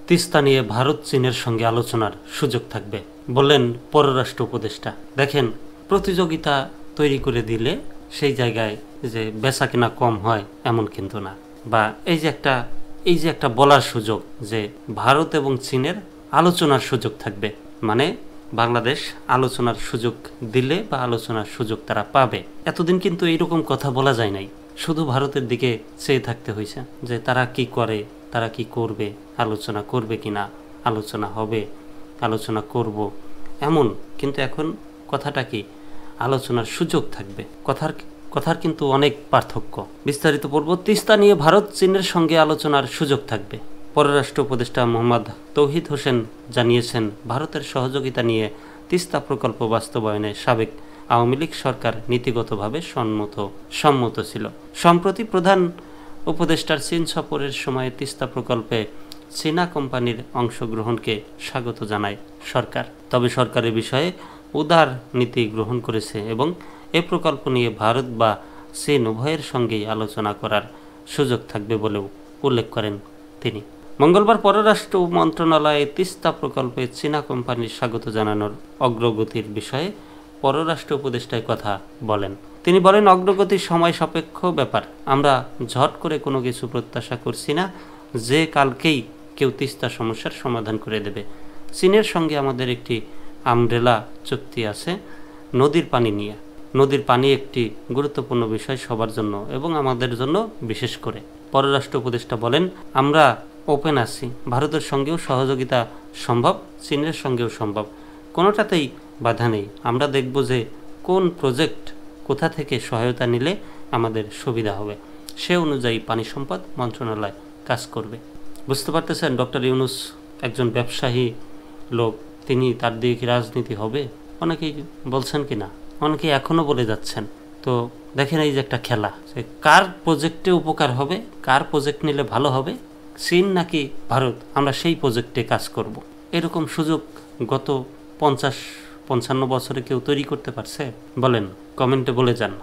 তিস্তা নিয়ে ভারত চীনের সঙ্গে আলোচনার সুযোগ থাকবে বললেন পররাষ্ট্র উপদেষ্টা। দেখেন, প্রতিযোগিতা তৈরি করে দিলে সেই জায়গায় যে বেচা কিনা কম হয় এমন কিন্তু না। বা এই যে একটা বলার সুযোগ যে ভারত এবং চীনের আলোচনার সুযোগ থাকবে, মানে বাংলাদেশ আলোচনার সুযোগ দিলে বা আলোচনার সুযোগ তারা পাবে। এতদিন কিন্তু এইরকম কথা বলা যায় নাই, শুধু ভারতের দিকে চেয়ে থাকতে হয়েছে যে তারা কি করে, তারা কি করবে, আলোচনা করবে কিনা, আলোচনা হবে, আলোচনা করব এমন। কিন্তু এখন কথাটা কি, আলোচনার সুযোগ থাকবে। কথার কিন্তু অনেক পার্থক্য। বিস্তারিত পড়ব। তিস্তা নিয়ে ভারত চীনের সঙ্গে আলোচনার সুযোগ থাকবে। পররাষ্ট্র উপদেষ্টা মোহাম্মদ তৌহিদ হোসেন জানিয়েছেন, ভারতের সহযোগিতা নিয়ে তিস্তা প্রকল্প বাস্তবায়নে সাবেক আওয়ামী লীগ সরকার নীতিগতভাবে সম্মত ছিল। সম্প্রতি প্রধান উপদেষ্টার চীন সফরের সময় তিস্তা প্রকল্পে চীনা কোম্পানির অংশগ্রহণকে স্বাগত জানায় সরকার। তবে সরকারের বিষয়ে উদার নীতি গ্রহণ করেছে এবং এ প্রকল্প নিয়ে ভারত বা চীন উভয়ের সঙ্গেই আলোচনা করার সুযোগ থাকবে বলেও উল্লেখ করেন তিনি। মঙ্গলবার পররাষ্ট্র মন্ত্রণালয়ে তিস্তা প্রকল্পে চীনা কোম্পানির স্বাগত জানানোর অগ্রগতির বিষয়ে পররাষ্ট্র উপদেষ্টায় কথা বলেন। তিনি বলেন, অগ্রগতির সময় সাপেক্ষ ব্যাপার। আমরা ঝট করে কোনো কিছু প্রত্যাশা করছি না যে কালকেই কেউ তিস্তা সমস্যার সমাধান করে দেবে। চীনের সঙ্গে আমাদের একটি আমব্রেলা চুক্তি আছে নদীর পানি নিয়ে। নদীর পানি একটি গুরুত্বপূর্ণ বিষয় সবার জন্য এবং আমাদের জন্য বিশেষ করে। পররাষ্ট্র উপদেষ্টা বলেন, আমরা ওপেন আছি, ভারতের সঙ্গেও সহযোগিতা সম্ভব, চীনের সঙ্গেও সম্ভব, কোনোটাতেই বাধা নেই। আমরা দেখব যে কোন প্রজেক্ট কোথা থেকে সহায়তা নিলে আমাদের সুবিধা হবে, সে অনুযায়ী পানি সম্পদ মন্ত্রণালয় কাজ করবে। বুঝতে পারতেছেন, ডক্টর ইউনূস একজন ব্যবসায়ী লোক, তিনি তার দিয়ে কি রাজনীতি হবে? অনেকেই বলছেন কি না, অনেকেই এখনও বলে যাচ্ছেন। তো দেখেন, এই যে একটা খেলা, কার প্রজেক্টে উপকার হবে, কার প্রজেক্ট নিলে ভালো হবে, চীন নাকি ভারত, আমরা সেই প্রজেক্টে কাজ করব। এরকম সুযোগ গত 50-55 বছরে কেউ তৈরি করতে পারছে? বলেন, কমেন্টে বলে যান।